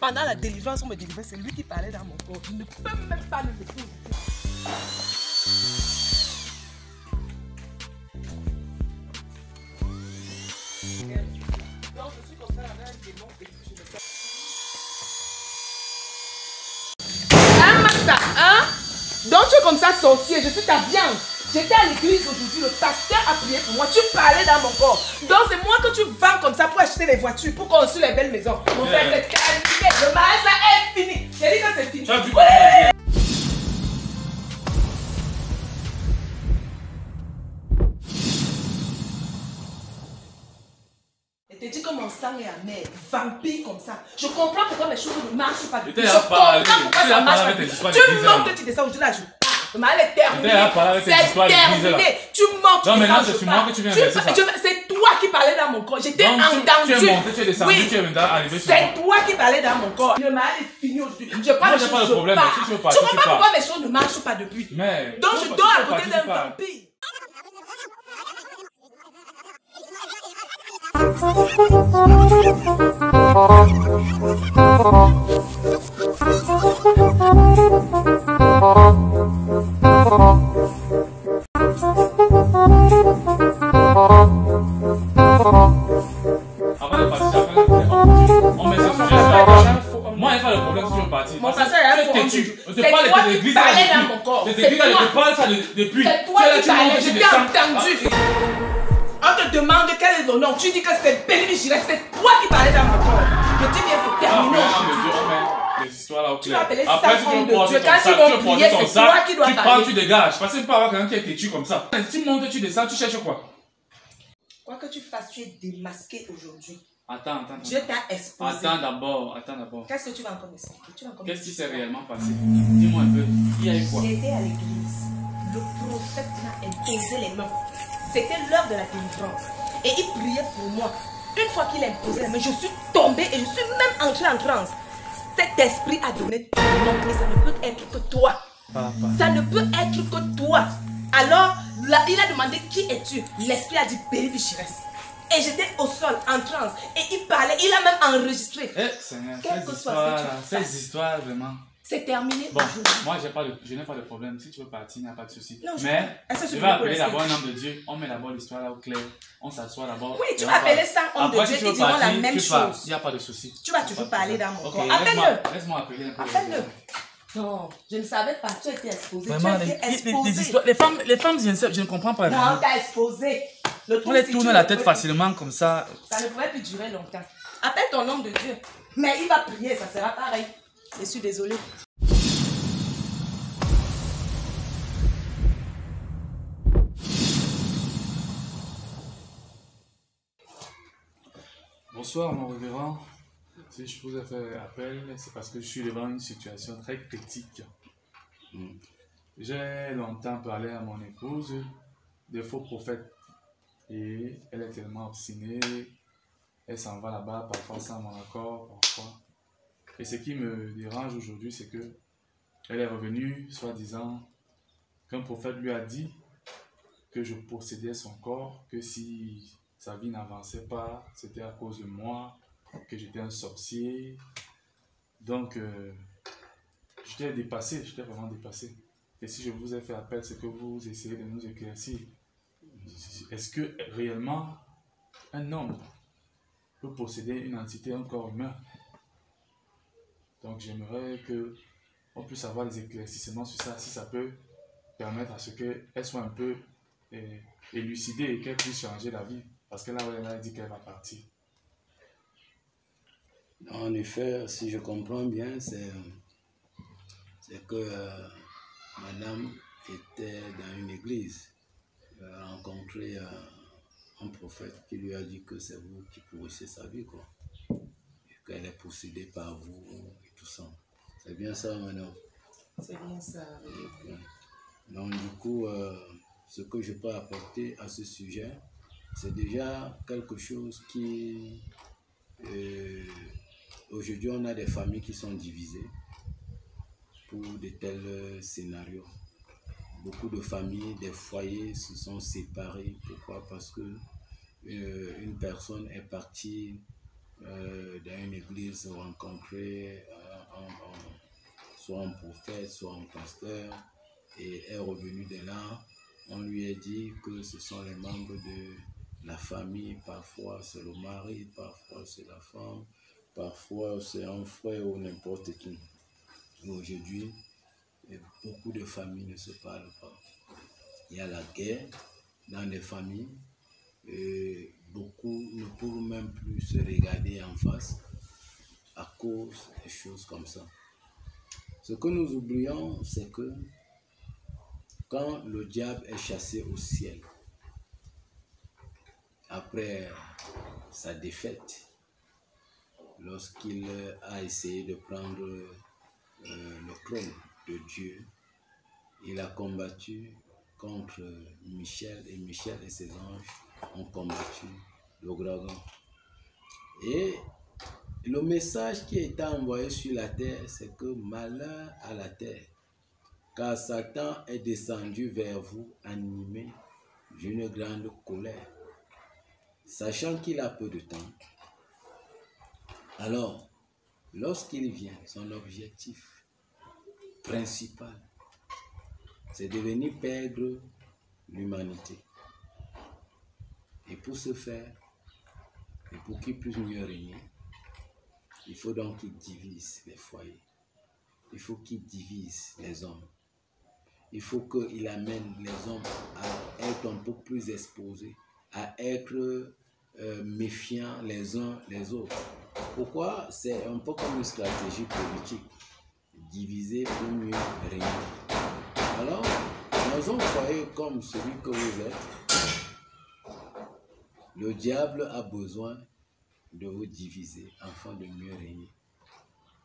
pendant la délivrance, on me délivrait, c'est lui qui parlait dans mon corps. Je ne peux même pas le laisser. Donc je suis comme ça avec un démon et je me fais. Hein, Massa, hein? Donc tu es comme ça sorcier, je suis ta viande. J'étais à l'église aujourd'hui, le pasteur a prié pour moi, tu parlais dans mon corps. Donc c'est moi que tu vends comme ça pour acheter les voitures, pour construire les belles maisons. Mon frère, c'est terminé, le mariage là est fini. J'ai dit que c'est fini. Oui. Je t'ai dit que mon sang est amer, vampire comme ça. Je comprends pourquoi mes choses ne marchent pas. Je comprends pourquoi ça marche pas. Tu montes que tu descends aujourd'hui là, je pars. Le mal est terminé. C'est terminé. Tu montes. Non, maintenant c'est sur moi que tu viens verser ça. C'est toi qui parlais dans mon corps. J'étais entendu. Tu es monté, tu es descendu, tu es maintenant arrivé sur moi. C'est toi qui parlais dans mon corps. Le mal est fini aujourd'hui. Je parle de choses. Pas de problème. Je comprends pourquoi mes choses ne marchent pas depuis. Donc je dors à côté d'un vampire. Moi, il n'y a pas de problème si je veux partir. Mon pasteur est un faux. C'est toi qui parlais dans mon corps. C'est toi qui parles ça depuis. C'est toi qui parlais, je t'ai entendu. On te demande quel est le nom. Tu dis que c'est Béni Giresse. C'est toi qui parlais dans mon corps. Je dis bien, c'est terminé. Les histoires là au clair. Après, si tu veux porter ton sac, tu prends, tu dégages. Parce que tu peux avoir quelqu'un qui est têtu comme ça. Si tu montes, tu descends, tu cherches quoi? Quoi que tu fasses, tu es démasqué aujourd'hui. Attends. Dieu t'a exposé. Attends d'abord. Qu'est-ce que tu vas encore m'expliquer? Qu'est-ce qui s'est réellement passé? Dis-moi un peu. Il y a eu quoi? J'étais à l'église. Le prophète m'a imposé les mains. C'était l'heure de la délivrance. Et il priait pour moi. Une fois qu'il a imposé les mains, je suis tombée et je suis même entrée en transe. Cet esprit a donné ton nom et ça ne peut être que toi. Ça ne peut être que toi. Alors, là, il a demandé qui es-tu? L'esprit a dit Béni Giresse. Et j'étais au sol, en transe. Et il parlait, il a même enregistré. Seigneur, ces histoires, vraiment. C'est terminé bon, aujourd'hui. Moi, je n'ai pas de problème. Si tu veux partir, il n'y a pas de souci. Non, mais je vais appeler d'abord un homme de Dieu. On met d'abord l'histoire là au clair. On s'assoit d'abord. Oui, tu vas appeler ça homme de Dieu. Ils diront la même chose. Il n'y a pas de souci. Tu vas toujours parler dans mon corps. Appelle-le. Laisse-moi appeler un peu. Appelle-le. Non, je ne savais pas. Tu as été exposé. Vraiment, tu as été exposé. Les femmes, je ne comprends pas. Non, tu as exposé. On les tourne la tête facilement comme ça. Ça ne pouvait plus durer longtemps. Appelle ton homme de Dieu. Mais il va prier, ça sera pareil. Je suis désolée. Bonsoir mon révérend. Si je vous ai fait appel, c'est parce que je suis devant une situation très critique. J'ai longtemps parlé à mon épouse de faux prophètes et elle est tellement obstinée, elle s'en va là-bas parfois sans mon accord, parfois. Et ce qui me dérange aujourd'hui, c'est que elle est revenue soi-disant qu'un prophète lui a dit que je possédais son corps, que si sa vie n'avançait pas, c'était à cause de moi, que j'étais un sorcier. Donc, j'étais dépassé, j'étais vraiment dépassé. Et si je vous ai fait appel, c'est que vous essayez de nous éclaircir. Est-ce que réellement un homme peut posséder une entité, un corps humain? Donc, j'aimerais qu'on puisse avoir des éclaircissements sur ça, si ça peut permettre à ce qu'elle soit un peu élucidée et qu'elle puisse changer la vie. Parce que là, elle a dit qu'elle va partir. En effet, si je comprends bien, c'est que madame était dans une église. Elle a rencontré un prophète qui lui a dit que c'est vous qui pourrissez sa vie, quoi. Et qu'elle est possédée par vous et tout ça. C'est bien ça, madame? C'est bien ça, oui. Donc, du coup, ce que je peux apporter à ce sujet, c'est déjà quelque chose qui... aujourd'hui, on a des familles qui sont divisées pour de tels scénarios. Beaucoup de familles, des foyers se sont séparés. Pourquoi? Parce que une personne est partie dans une église rencontrer soit un prophète, soit un pasteur, et est revenu de là. On lui a dit que ce sont les membres de la famille, parfois c'est le mari, parfois c'est la femme, parfois c'est un frère ou n'importe qui. Aujourd'hui, beaucoup de familles ne se parlent pas. Il y a la guerre dans les familles, et beaucoup ne peuvent même plus se regarder en face à cause des choses comme ça. Ce que nous oublions, c'est que quand le diable est chassé au ciel, après sa défaite, lorsqu'il a essayé de prendre le trône de Dieu, il a combattu contre Michel, et Michel et ses anges ont combattu le dragon. Et le message qui est envoyé sur la terre, c'est que malheur à la terre, car Satan est descendu vers vous animé d'une grande colère, sachant qu'il a peu de temps. Alors, lorsqu'il vient, son objectif principal, c'est de venir perdre l'humanité. Et pour ce faire, et pour qu'il puisse mieux régner, il faut donc qu'il divise les foyers. Il faut qu'il divise les hommes. Il faut qu'il amène les hommes à être un peu plus exposés, à être méfiants les uns les autres. Pourquoi? C'est un peu comme une stratégie politique. Diviser pour mieux régner. Alors, dans un foyer comme celui que vous êtes, le diable a besoin de vous diviser afin de mieux régner.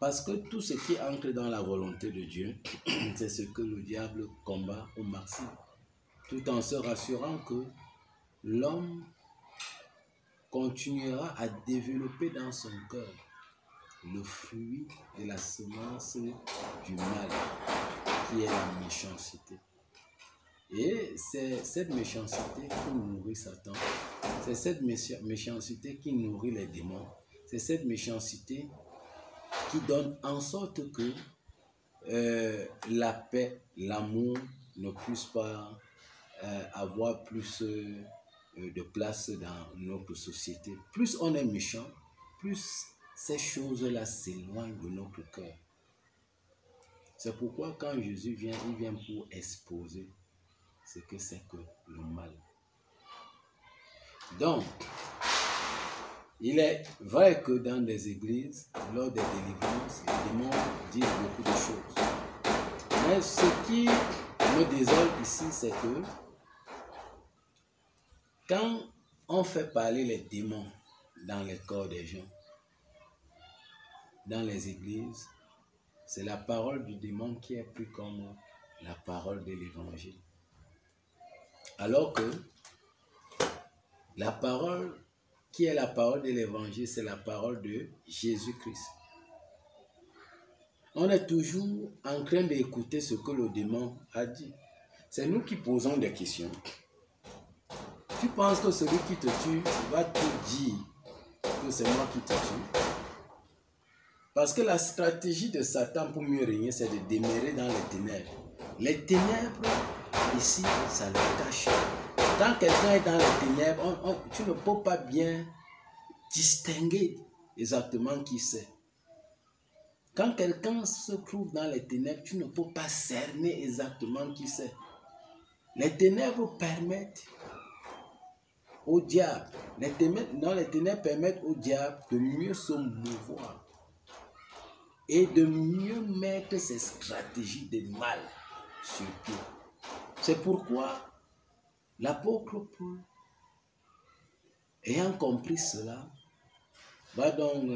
Parce que tout ce qui entre dans la volonté de Dieu, c'est ce que le diable combat au maximum, tout en se rassurant que l'homme continuera à développer dans son cœur le fruit de la semence du mal, qui est la méchanceté. Et c'est cette méchanceté qui nourrit Satan, c'est cette méchanceté qui nourrit les démons, c'est cette méchanceté qui donne en sorte que la paix, l'amour ne puisse pas avoir plus de place dans notre société. Plus on est méchant, plus ces choses-là s'éloignent de notre cœur. C'est pourquoi quand Jésus vient, il vient pour exposer ce que c'est que le mal. Donc, il est vrai que dans des églises, lors des délivrances, les démons disent beaucoup de choses. Mais ce qui me désole ici, c'est que quand on fait parler les démons dans les corps des gens, dans les églises, c'est la parole du démon qui est plus comme la parole de l'évangile. Alors que la parole qui est la parole de l'évangile, c'est la parole de Jésus-Christ. On est toujours en train d'écouter ce que le démon a dit. C'est nous qui posons des questions. Tu penses que celui qui te tue va te dire que c'est moi qui te tue? Parce que la stratégie de Satan pour mieux régner, c'est de demeurer dans les ténèbres. Les ténèbres, ici, ça le cache. Quand quelqu'un est dans les ténèbres, tu ne peux pas bien distinguer exactement qui c'est. Quand quelqu'un se trouve dans les ténèbres, tu ne peux pas cerner exactement qui c'est. Les ténèbres permettent au diable, les ténèbres permettent au diable de mieux se mouvoir et de mieux mettre ses stratégies de mal sur pied. C'est pourquoi l'apôtre Paul, ayant compris cela, va donc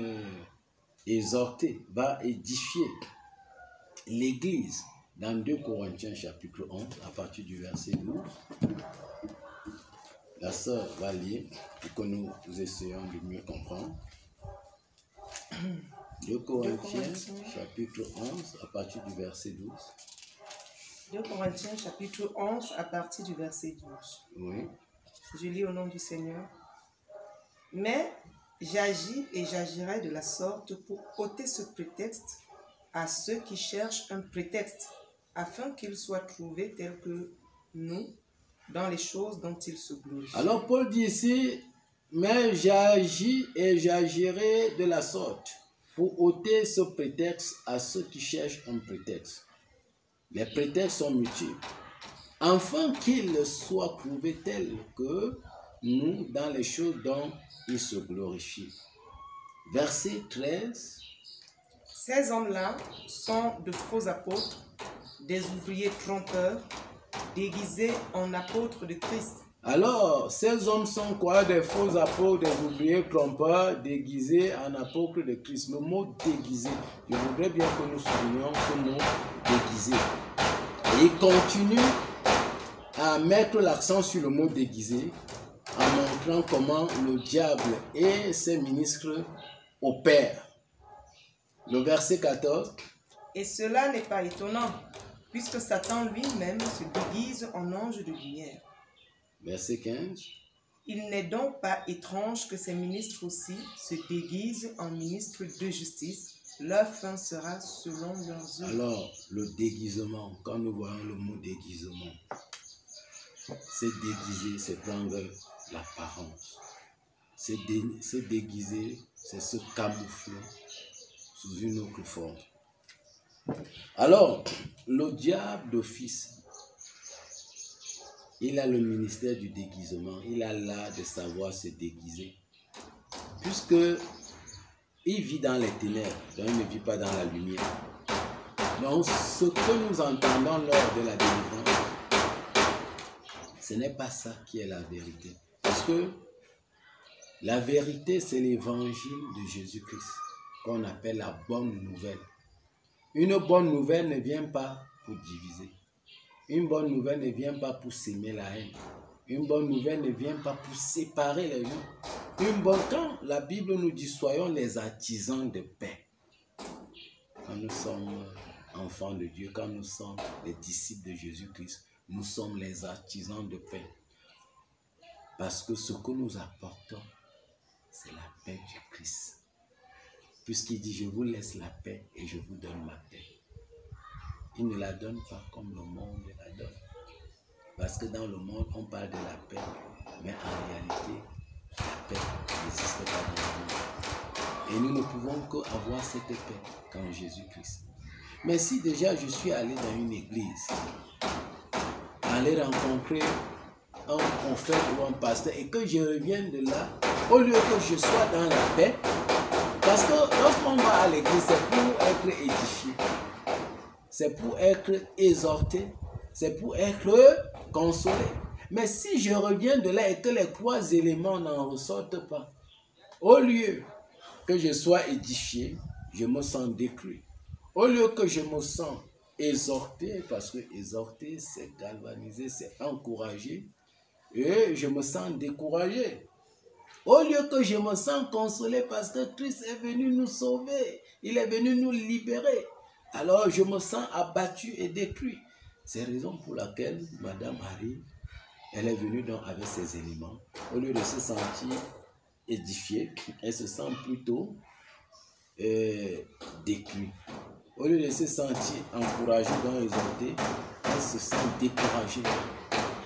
exhorter, va édifier l'Église dans 2 Corinthiens chapitre 11 à partir du verset 12. La sœur va lire pour que nous essayons de mieux comprendre. 2 Corinthiens chapitre 11 à partir du verset 12. 2 Corinthiens chapitre 11 à partir du verset 12. Oui. Je lis au nom du Seigneur. Mais J'agis et j'agirai de la sorte pour ôter ce prétexte à ceux qui cherchent un prétexte, afin qu'ils soient trouvés tels que nous, dans les choses dont ils se glorifient. Alors Paul dit ici, mais j'agis et j'agirai de la sorte pour ôter ce prétexte à ceux qui cherchent un prétexte. Les prétextes sont multiples, afin qu'ils soient trouvés tels que nous, dans les choses dont ils se glorifient. Verset 13. Ces hommes-là sont de faux apôtres, des ouvriers trompeurs, déguisés en apôtres de Christ. Alors, ces hommes sont quoi? Des faux apôtres, des ouvriers trompeurs, déguisés en apôtres de Christ. Le mot déguisé, je voudrais bien que nous soulignions ce mot déguisé. Et il continue à mettre l'accent sur le mot déguisé, en montrant comment le diable et ses ministres opèrent. Le verset 14. Et cela n'est pas étonnant, puisque Satan lui-même se déguise en ange de lumière. Verset 15. Il n'est donc pas étrange que ces ministres aussi se déguisent en ministres de justice. Leur fin sera selon leurs œuvres. Alors, le déguisement, quand nous voyons le mot déguisement, c'est déguiser, c'est prendre l'apparence. C'est déguiser, c'est se camoufler sous une autre forme. Alors, le diable d'office, il a le ministère du déguisement, il a l'art de savoir se déguiser. Puisque il vit dans les ténèbres, donc il ne vit pas dans la lumière. Donc, ce que nous entendons lors de la délivrance, ce n'est pas ça qui est la vérité. Parce que la vérité, c'est l'évangile de Jésus-Christ, qu'on appelle la bonne nouvelle. Une bonne nouvelle ne vient pas pour diviser. Une bonne nouvelle ne vient pas pour s'aimer la haine. Une bonne nouvelle ne vient pas pour séparer les gens. Quand la Bible nous dit, soyons les artisans de paix. Quand nous sommes enfants de Dieu, quand nous sommes les disciples de Jésus-Christ, nous sommes les artisans de paix. Parce que ce que nous apportons, c'est la paix du Christ. Puisqu'il dit, je vous laisse la paix et je vous donne ma paix. Il ne la donne pas comme le monde la donne. Parce que dans le monde, on parle de la paix. Mais en réalité, la paix n'existe pas dans le monde. Et nous ne pouvons qu'avoir cette paix qu'en Jésus-Christ. Mais si déjà je suis allé dans une église, aller rencontrer un prophète ou un pasteur et que je revienne de là, au lieu que je sois dans la paix, parce que lorsqu'on va à l'église, c'est pour être édifié, c'est pour être exhorté, c'est pour être consolé. Mais si je reviens de là et que les trois éléments n'en ressortent pas, au lieu que je sois édifié, je me sens détruit. Au lieu que je me sens exhorté, parce que exhorter, c'est galvaniser, c'est encourager, et je me sens découragé. Au lieu que je me sens consolé parce que Christ est venu nous sauver, il est venu nous libérer, alors je me sens abattu et détruit. C'est la raison pour laquelle Madame Harry, elle est venue donc avec ses éléments. Au lieu de se sentir édifiée, elle se sent plutôt détruite. Au lieu de se sentir encouragée, donc exhortée, elle se sent découragée.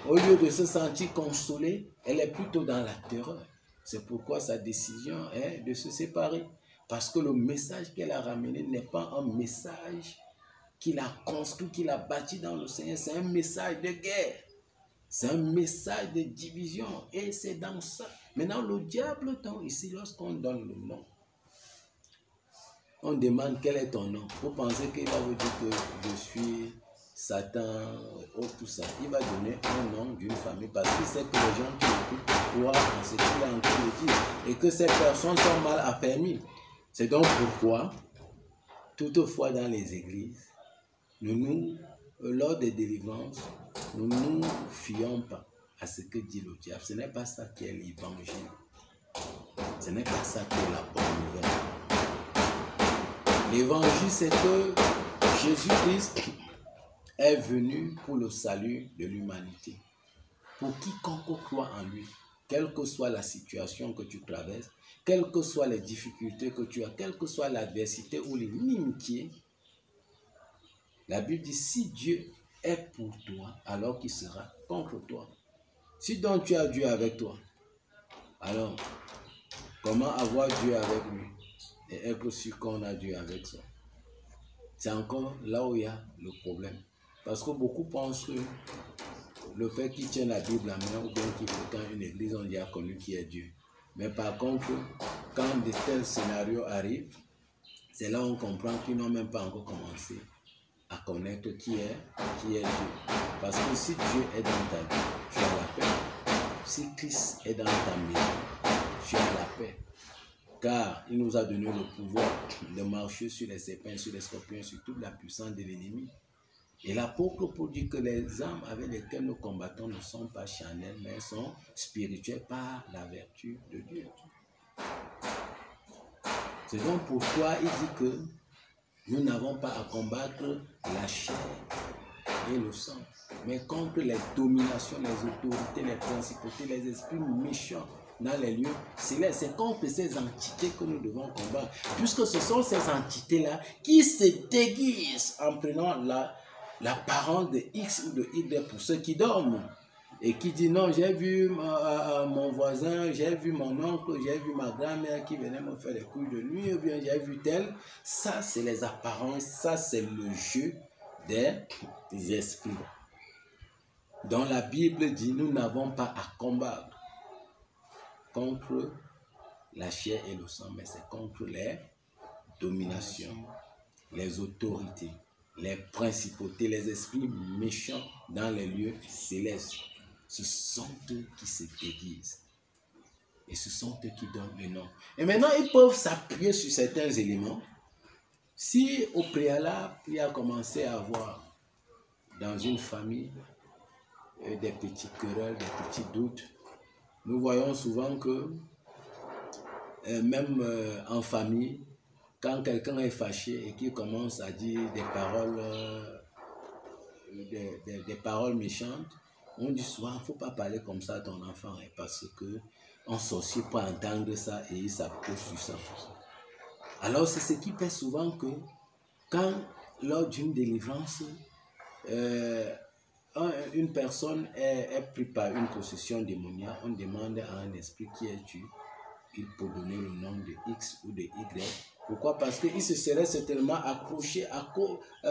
Au lieu de se sentir consolée, elle est plutôt dans la terreur. C'est pourquoi sa décision est de se séparer. Parce que le message qu'elle a ramené n'est pas un message qu'il a construit, qu'il a bâti dans le Seigneur. C'est un message de guerre. C'est un message de division. Et c'est dans ça. Maintenant, le diable, donc, ici, lorsqu'on donne le nom, on demande quel est ton nom. Vous pensez qu'il va vous dire que je suis Satan, tout ça. Il va donner un nom d'une famille parce qu'il sait que les gens qui l'écoutent croient en ce qu'il est en train de dire et que ces personnes sont mal affermies. C'est donc pourquoi, toutefois dans les églises, lors des délivrances, nous ne nous fions pas à ce que dit le diable. Ce n'est pas ça qui est l'évangile. Ce n'est pas ça qui est la bonne nouvelle. L'évangile, c'est que Jésus-Christ est venu pour le salut de l'humanité. Pour quiconque croit en lui, quelle que soit la situation que tu traverses, quelles que soient les difficultés que tu as, quelle que soit l'adversité ou l'inimitié, la Bible dit, si Dieu est pour toi, alors qu'il sera contre toi. Si donc tu as Dieu avec toi, alors comment avoir Dieu avec lui et être sûr qu'on a Dieu avec soi? C'est encore là où il y a le problème. Parce que beaucoup pensent que le fait qu'ils tiennent la Bible à main ou bien qu'ils fréquentent une église, on déjà connu qui est Dieu. Mais par contre, quand de tels scénarios arrivent, c'est là où on comprend qu'ils n'ont même pas encore commencé à connaître qui est Dieu. Parce que si Dieu est dans ta vie, tu as la paix. Si Christ est dans ta maison, tu as la paix. Car il nous a donné le pouvoir de marcher sur les serpents, sur les scorpions, sur toute la puissance de l'ennemi. Et l'apôtre Paul dit que les armes avec lesquelles nous combattons ne sont pas charnelles, mais sont spirituelles par la vertu de Dieu. C'est donc pourquoi il dit que nous n'avons pas à combattre la chair et le sang, mais contre les dominations, les autorités, les principautés, les esprits méchants dans les lieux célestes. C'est contre ces entités que nous devons combattre, puisque ce sont ces entités-là qui se déguisent en prenant l'apparence de X ou de Y pour ceux qui dorment. Et qui dit non, j'ai vu mon voisin, j'ai vu mon oncle, j'ai vu ma grand-mère qui venait me faire des coups de nuit, ou bien j'ai vu tel. Ça, c'est les apparences, ça, c'est le jeu des esprits. Dans la Bible dit, nous n'avons pas à combattre contre la chair et le sang, mais c'est contre les dominations, les autorités, les principautés, les esprits méchants dans les lieux célestes. Ce sont eux qui se déguisent. Et ce sont eux qui donnent le nom. Et maintenant, ils peuvent s'appuyer sur certains éléments. Si au préalable, il y a commencé à avoir dans une famille des petits querelles, des petits doutes, nous voyons souvent que même en famille, quand quelqu'un est fâché et qu'il commence à dire des paroles méchantes, on dit souvent, il ne faut pas parler comme ça à ton enfant, parce qu'un sorcier peut entendre ça et il s'approche sur ça. Alors c'est ce qui fait souvent que quand, lors d'une délivrance, une personne est prise par une possession démoniaque, on demande à un esprit qui est tu, il peut donner le nom de X ou de Y. Pourquoi? Parce qu'il se serait certainement accroché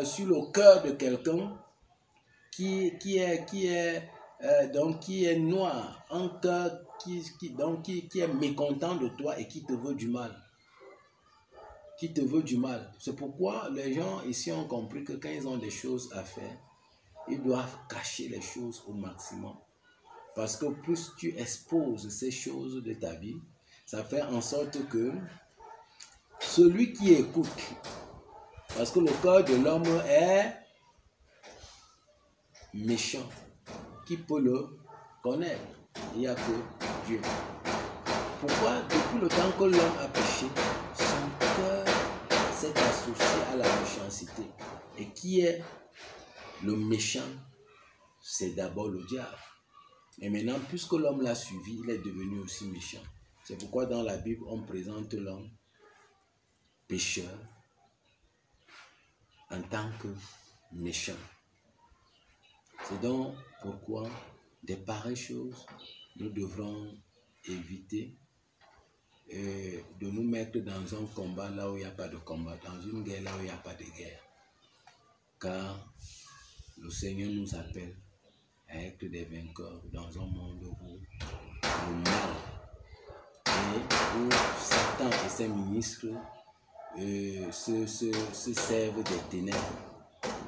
sur le cœur de quelqu'un qui est noir, un cœur qui est mécontent de toi et qui te veut du mal. C'est pourquoi les gens ici ont compris que quand ils ont des choses à faire, ils doivent cacher les choses au maximum. Parce que plus tu exposes ces choses de ta vie, ça fait en sorte que celui qui écoute, parce que le cœur de l'homme est méchant, qui peut le connaître? Il n'y a que Dieu. Pourquoi? Depuis le temps que l'homme a péché, son cœur s'est associé à la méchanceté. Et qui est le méchant? C'est d'abord le diable. Et maintenant, puisque l'homme l'a suivi, il est devenu aussi méchant. C'est pourquoi dans la Bible, on présente l'homme pécheur en tant que méchant. C'est donc pourquoi des pareilles choses, nous devrons éviter de nous mettre dans un combat là où il n'y a pas de combat, dans une guerre là où il n'y a pas de guerre. Car le Seigneur nous appelle à être des vainqueurs dans un monde où le mal et où Satan et ses ministres se servent des ténèbres.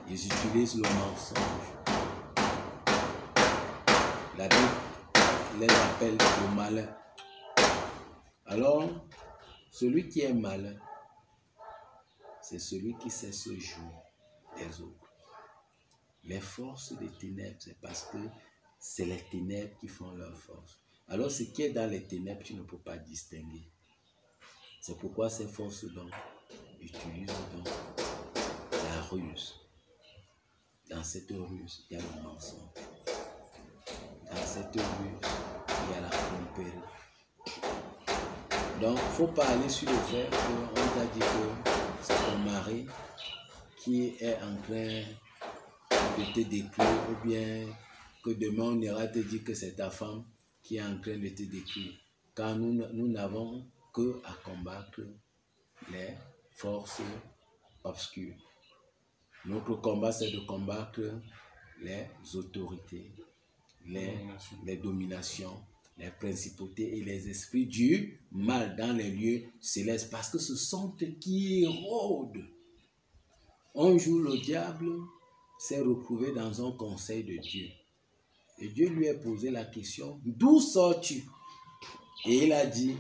Ils utilisent le mensonge. La Bible les appelle le malin. Alors, celui qui est malin, c'est celui qui sait se jouer des autres. Les forces des ténèbres, c'est parce que c'est les ténèbres qui font leur force. Alors, ce qui est dans les ténèbres, tu ne peux pas distinguer. C'est pourquoi ces forces donc utilisent donc la ruse. Dans cette ruse, il y a le mensonge. Dans cette ruse, il y a la tromperie. Donc, il faut parler sur le fait qu'on t'a dit que c'est ton mari qui est en train de te détruire, ou bien que demain on ira te dire que c'est ta femme qui est en train de te détruire. Car nous n'avons que à combattre les forces obscures. Notre combat, c'est de combattre les autorités, les dominations, les principautés et les esprits du mal dans les lieux célestes, parce que ce sont eux qui rôdent. Un jour, le diable s'est retrouvé dans un conseil de Dieu. Et Dieu lui a posé la question, d'où sors-tu? Et il a dit,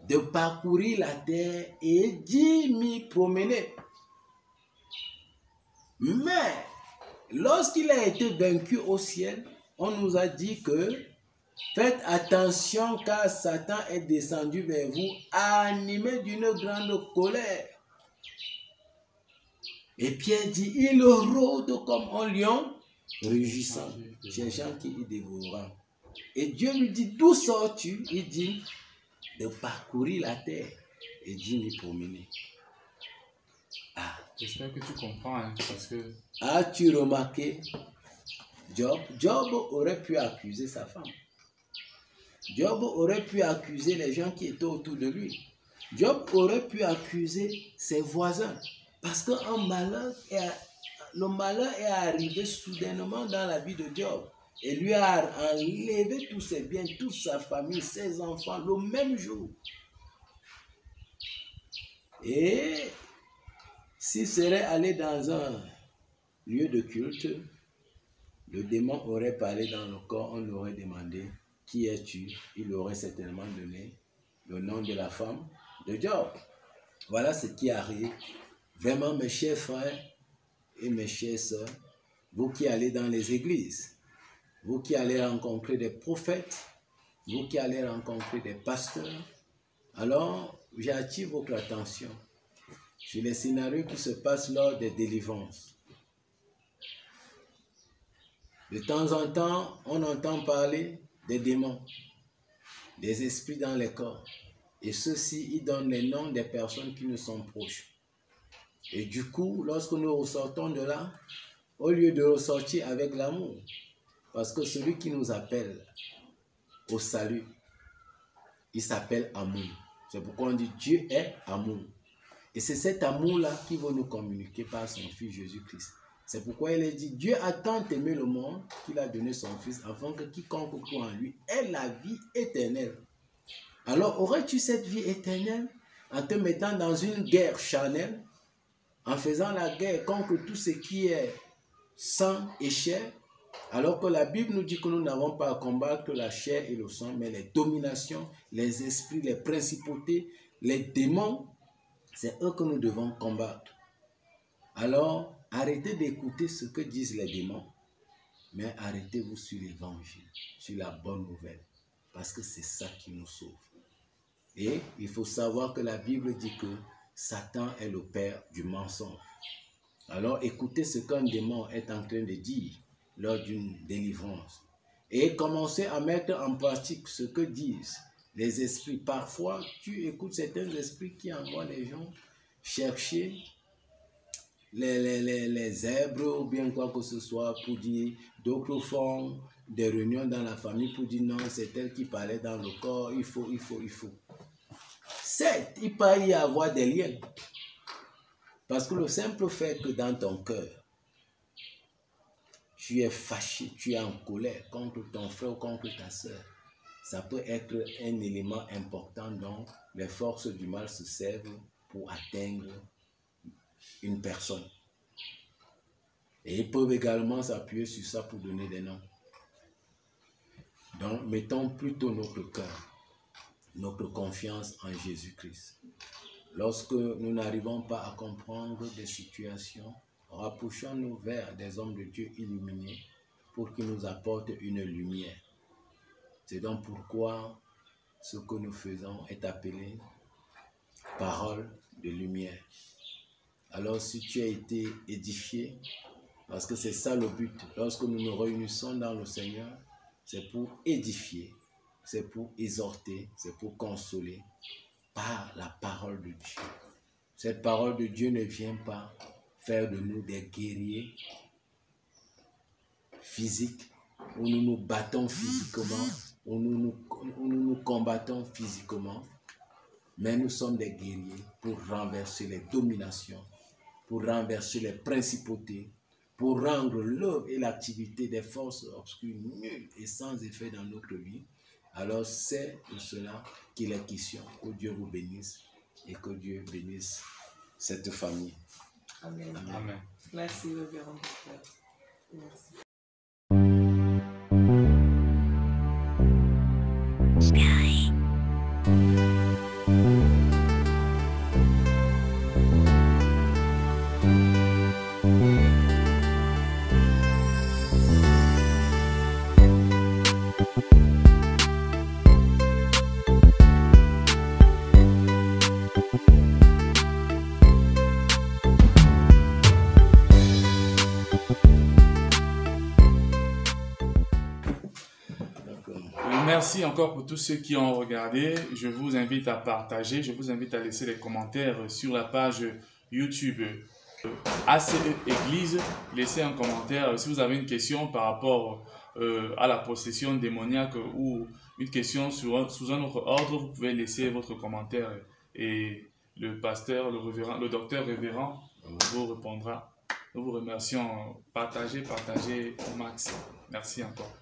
de parcourir la terre et d'y m'y promener. Mais, lorsqu'il a été vaincu au ciel, on nous a dit que faites attention car Satan est descendu vers vous animé d'une grande colère. Et Pierre dit, il rôde comme un lion rugissant, cherchant qui il dévorera. Et Dieu lui dit, d'où sors-tu? Il dit, de parcourir la terre et d'y m'y promener. Ah. J'espère que tu comprends, hein, parce que... As-tu remarqué Job? Job aurait pu accuser sa femme. Job aurait pu accuser les gens qui étaient autour de lui. Job aurait pu accuser ses voisins. Parce que le malheur est arrivé soudainement dans la vie de Job. Et lui a enlevé tous ses biens, toute sa famille, ses enfants, le même jour. Et s'il serait allé dans un lieu de culte, le démon aurait parlé dans le corps, on lui aurait demandé, qui es-tu? Il aurait certainement donné le nom de la femme de Job. Voilà ce qui arrive. Vraiment, mes chers frères et mes chères sœurs, vous qui allez dans les églises, vous qui allez rencontrer des prophètes, vous qui allez rencontrer des pasteurs, alors j'attire votre attention sur les scénarios qui se passent lors des délivrances. De temps en temps, on entend parler des démons, des esprits dans les corps. Et ceux-ci, ils donnent les noms des personnes qui nous sont proches. Et du coup, lorsque nous ressortons de là, au lieu de ressortir avec l'amour, parce que celui qui nous appelle au salut, il s'appelle amour. C'est pourquoi on dit Dieu est amour. Et c'est cet amour-là qui va nous communiquer par son Fils Jésus-Christ. C'est pourquoi il est dit, Dieu a tant aimé le monde qu'il a donné son Fils, afin que quiconque croit en lui ait la vie éternelle. Alors, aurais-tu cette vie éternelle en te mettant dans une guerre charnelle, en faisant la guerre contre tout ce qui est sang et chair, alors que la Bible nous dit que nous n'avons pas à combattre la chair et le sang, mais les dominations, les esprits, les principautés, les démons, c'est eux que nous devons combattre. Alors, arrêtez d'écouter ce que disent les démons, mais arrêtez-vous sur l'évangile, sur la bonne nouvelle, parce que c'est ça qui nous sauve. Et il faut savoir que la Bible dit que Satan est le père du mensonge. Alors, écoutez ce qu'un démon est en train de dire lors d'une délivrance. Et commencez à mettre en pratique ce que disent les esprits. Parfois, tu écoutes certains esprits qui envoient les gens chercher les zèbres ou bien quoi que ce soit pour dire, d'autres font des réunions dans la famille pour dire non, c'est elle qui parlait dans le corps, il faut. Certes, il peut y avoir des liens. Parce que le simple fait que dans ton cœur, tu es fâché, tu es en colère contre ton frère ou contre ta soeur, ça peut être un élément important dont les forces du mal se servent pour atteindre une personne. Et ils peuvent également s'appuyer sur ça pour donner des noms. Donc, mettons plutôt notre cœur, notre confiance en Jésus-Christ. Lorsque nous n'arrivons pas à comprendre des situations, rapprochons-nous vers des hommes de Dieu illuminés pour qu'ils nous apportent une lumière. C'est donc pourquoi ce que nous faisons est appelé parole de lumière. Alors si tu as été édifié, parce que c'est ça le but, lorsque nous nous réunissons dans le Seigneur, c'est pour édifier, c'est pour exhorter, c'est pour consoler, par la parole de Dieu. Cette parole de Dieu ne vient pas faire de nous des guerriers physiques, où nous nous battons physiquement, où nous nous combattons physiquement, mais nous sommes des guerriers pour renverser les dominations, pour renverser les principautés, pour rendre l'œuvre et l'activité des forces obscures nulles et sans effet dans notre vie. Alors c'est de cela qu'il est question. Que Dieu vous bénisse et que Dieu bénisse cette famille. Amen. Amen. Merci, révérend docteur. Merci. Merci encore pour tous ceux qui ont regardé. Je vous invite à partager, je vous invite à laisser les commentaires sur la page YouTube ACE Église. Laissez un commentaire si vous avez une question par rapport à la possession démoniaque ou une question sous un autre ordre. Vous pouvez laisser votre commentaire et le pasteur, le docteur révérend vous répondra. Nous vous remercions. Partagez au max. Merci encore.